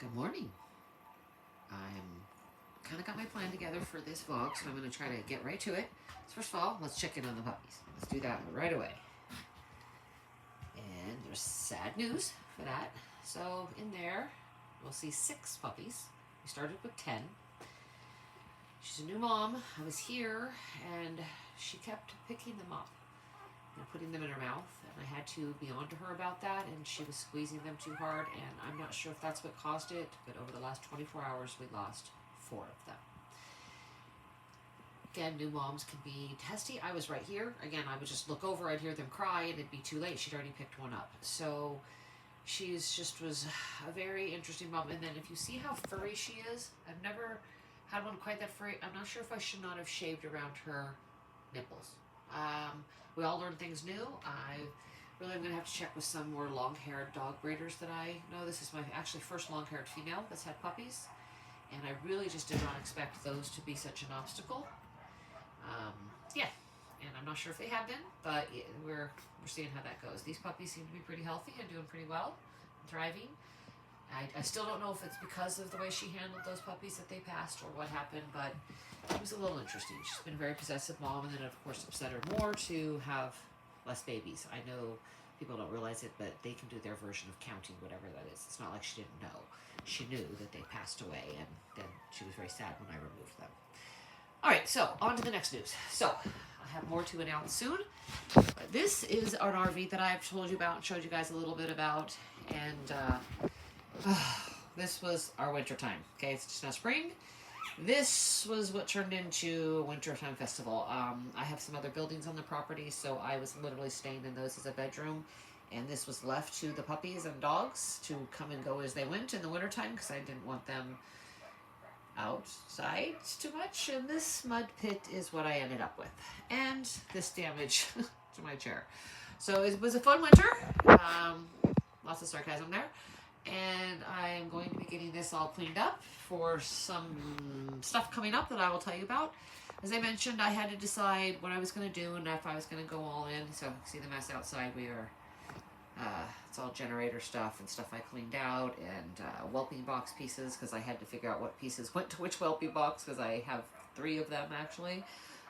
Good morning. I'm kind of got my plan together for this vlog, so I'm going to try to get right to it. So first of all, let's check in on the puppies. Let's do that right away. And there's sad news for that. So in there, we'll see 6 puppies. We started with 10. She's a new mom. I was here, and she kept picking them up and putting them in her mouth, and I had to be on to her about that, and she was squeezing them too hard, and I'm not sure if that's what caused it, but over the last 24 hours we lost 4 of them. Again, new moms can be testy. I was right here. Again, I would just look over, I'd hear them cry, and it'd be too late. She'd already picked one up. So she's just was a very interesting mom. And then if you see how furry she is, I've never had one quite that furry. I'm not sure if I should not have shaved around her nipples. We all learn things new. I really am going to have to check with some more long-haired dog breeders that I know. This is my actually first long-haired female that's had puppies, and I really just did not expect those to be such an obstacle. Yeah, and I'm not sure if they have been, but we're seeing how that goes. These puppies seem to be pretty healthy and doing pretty well, and thriving. I still don't know if it's because of the way she handled those puppies that they passed or what happened, but it was a little interesting. She's been a very possessive mom, and then of course upset her more to have less babies. I know people don't realize it, but they can do their version of counting, whatever that is. It's not like she didn't know. She knew that they passed away, and then she was very sad when I removed them. All right, so on to the next news. So I have more to announce soon. But this is an RV that I've told you about and showed you guys a little bit about, and this was our winter time. Okay, it's just now spring. This was what turned into a wintertime festival. I have some other buildings on the property, so I was literally staying in those as a bedroom. And this was left to the puppies and dogs to come and go as they went in the wintertime because I didn't want them outside too much. And this mud pit is what I ended up with. And this damage to my chair. So it was a fun winter. Lots of sarcasm there. And I am going to be getting this all cleaned up for some stuff coming up that I will tell you about. As I mentioned, I had to decide what I was going to do and if I was going to go all in. So see the mess outside. We are it's all generator stuff and stuff I cleaned out, and whelping box pieces because I had to figure out what pieces went to which whelping box because I have 3 of them actually.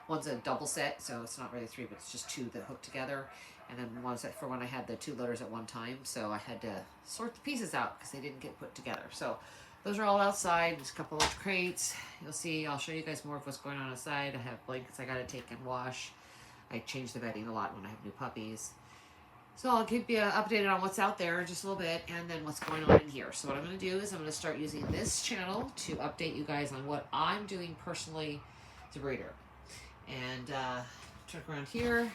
One's a double set, so it's not really 3, but it's just 2 that hook together. And then one's for when I had the 2 loaders at one time, so I had to sort the pieces out because they didn't get put together. So those are all outside. There's a couple of crates. You'll see, I'll show you guys more of what's going on outside. I have blankets I gotta take and wash. I change the bedding a lot when I have new puppies. So I'll keep you updated on what's out there in just a little bit and then what's going on in here. So what I'm going to do is I'm going to start using this channel to update you guys on what I'm doing personally as a breeder. And check around here.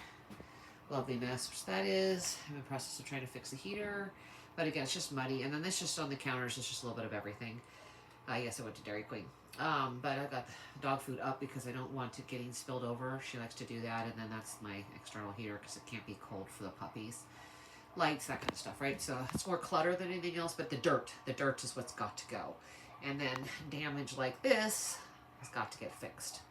Lovely mess, which that is. I'm in the process of trying to fix the heater. But again, it's just muddy. And then this just on the counters is just a little bit of everything. Yes, I went to Dairy Queen. But I've got dog food up because I don't want it getting spilled over. She likes to do that, and then that's my external heater because it can't be cold for the puppies. Lights, that kind of stuff, right? So it's more clutter than anything else, but the dirt is what's got to go. And then damage like this has got to get fixed.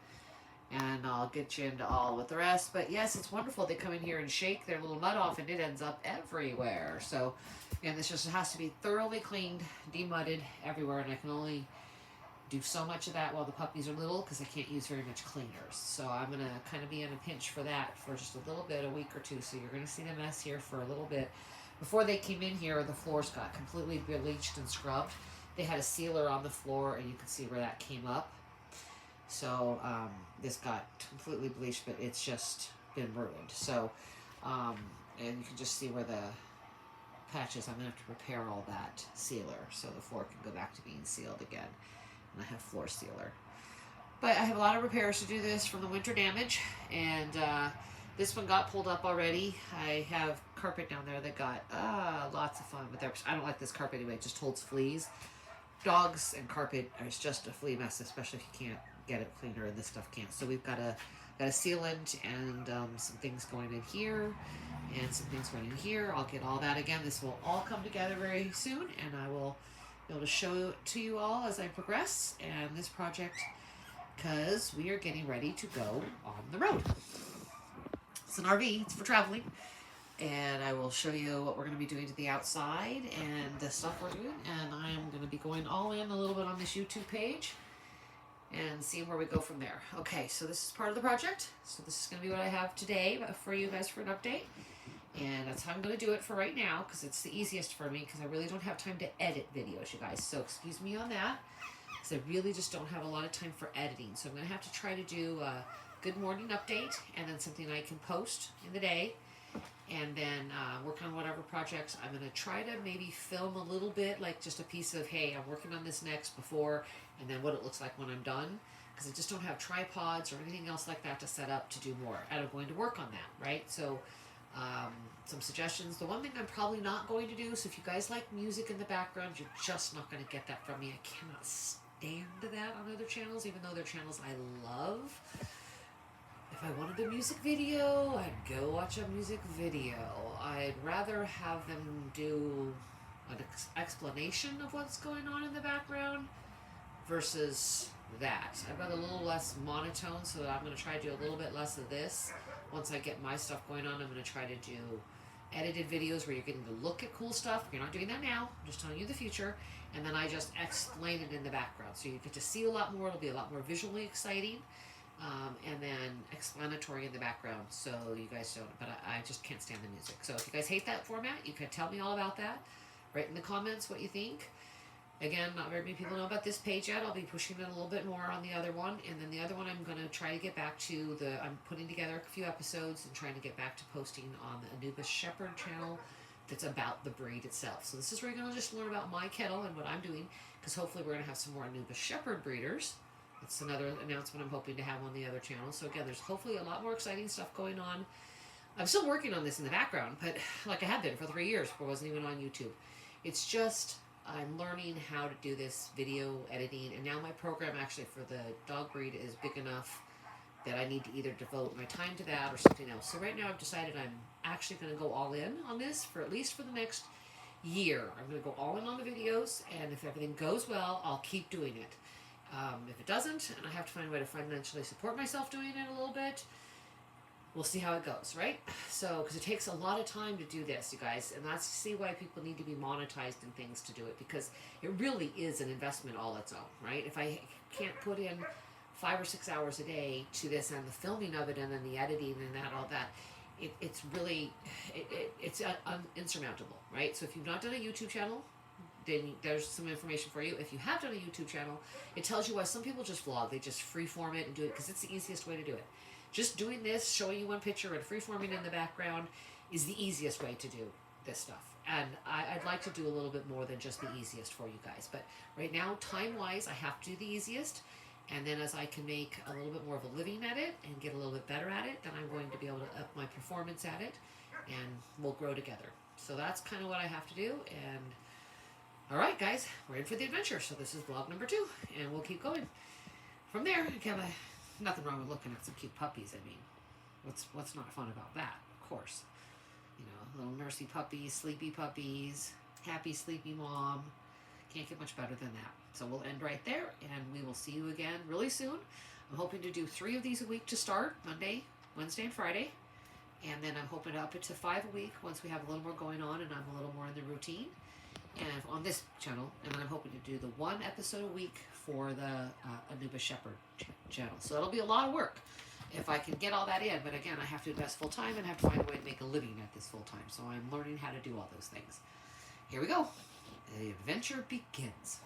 And I'll get you into all with the rest. But yes, it's wonderful. They come in here and shake their little mud off, and it ends up everywhere. So, again, this just has to be thoroughly cleaned, demudded everywhere, and I can only do so much of that while the puppies are little because I can't use very much cleaners. So I'm going to kind of be in a pinch for that for just a little bit, a week or 2. So you're going to see the mess here for a little bit. Before they came in here, the floors got completely bleached and scrubbed. They had a sealer on the floor, and you can see where that came up. So this got completely bleached, but it's just been ruined. So, and you can just see where the patches, I'm going to have to repair all that sealer so the floor can go back to being sealed again. And I have floor sealer. But I have a lot of repairs to do this from the winter damage, and this one got pulled up already. I have carpet down there that got lots of fun with there. I don't like this carpet anyway, it just holds fleas. Dogs and carpet is just a flea mess, especially if you can't get it cleaner, and this stuff can't. So we've got a sealant and some things going in here and some things going in here. I'll get all that again. This will all come together very soon, and I will be able to show it to you all as I progress and this project, because we are getting ready to go on the road. It's an RV, it's for traveling. and I will show you what we're going to be doing to the outside and the stuff we're doing. And I am going to be going all in a little bit on this YouTube page and seeing where we go from there. Okay, so this is part of the project. So this is going to be what I have today for you guys for an update. And that's how I'm going to do it for right now, because it's the easiest for me, because I really don't have time to edit videos, you guys. So excuse me on that, because I really just don't have a lot of time for editing. So I'm going to have to try to do a good morning update, and then something I can post in the day, and then work on whatever projects. I'm going to try to maybe film a little bit, like just a piece of, hey, I'm working on this next before, and then what it looks like when I'm done, because I just don't have tripods or anything else like that to set up to do more. And I'm going to work on that, right? So some suggestions. The one thing I'm probably not going to do, so if you guys like music in the background, you're just not going to get that from me. I cannot stand that on other channels, even though they're channels I love. If I wanted a music video, I'd go watch a music video. I'd rather have them do an explanation of what's going on in the background versus that. I'd rather a little less monotone, so that I'm going to try to do a little bit less of this. Once I get my stuff going on, I'm going to try to do edited videos where you're getting to look at cool stuff. You're not doing that now. I'm just telling you the future. And then I just explain it in the background. So you get to see a lot more. It'll be a lot more visually exciting. And then explanatory in the background, so you guys don't, but I just can't stand the music. So if you guys hate that format, you can tell me all about that. Write in the comments what you think. Again, not very many people know about this page yet. I'll be pushing it a little bit more on the other one. And then the other one, I'm going to try to get back to I'm putting together a few episodes and trying to get back to posting on the Anubis Shepherd channel that's about the breed itself. So this is where you're going to just learn about my kennel and what I'm doing, because hopefully we're going to have some more Anubis Shepherd breeders. That's another announcement I'm hoping to have on the other channel. So again, there's hopefully a lot more exciting stuff going on. I'm still working on this in the background, but like I have been for 3 years before I wasn't even on YouTube. It's just I'm learning how to do this video editing, and now my program actually for the dog breed is big enough that I need to either devote my time to that or something else. So right now I've decided I'm actually going to go all in on this for at least for the next year. I'm going to go all in on the videos, and if everything goes well, I'll keep doing it. If it doesn't, and I have to find a way to financially support myself doing it a little bit, we'll see how it goes, right? So, because it takes a lot of time to do this, you guys, and that's see why people need to be monetized and things to do it, because it really is an investment all its own, right? If I can't put in 5 or 6 hours a day to this and the filming of it and then the editing and that, all that, it's really, it's insurmountable, right? So if you've not done a YouTube channel, then there's some information for you. If you have done a YouTube channel, it tells you why some people just vlog. They just freeform it and do it because it's the easiest way to do it. Just doing this, showing you one picture and freeforming in the background is the easiest way to do this stuff. And I'd like to do a little bit more than just the easiest for you guys. But right now, time-wise, I have to do the easiest. And then as I can make a little bit more of a living at it and get a little bit better at it, then I'm going to be able to up my performance at it. And we'll grow together. So that's kind of what I have to do. And all right, guys, we're in for the adventure. So this is vlog number 2, and we'll keep going from there. Again, nothing wrong with looking at some cute puppies. I mean, what's not fun about that? Of course, you know, little nursey puppies, sleepy puppies, happy sleepy mom. Can't get much better than that. So we'll end right there, and we will see you again really soon. I'm hoping to do 3 of these a week to start: Monday, Wednesday, and Friday. And then I'm hoping to up it to 5 a week once we have a little more going on and I'm a little more in the routine. And on this channel, and then I'm hoping to do the 1 episode a week for the Anubis Shepherd channel. So it'll be a lot of work if I can get all that in. But again, I have to invest full time and have to find a way to make a living at this full time. So I'm learning how to do all those things. Here we go. The adventure begins.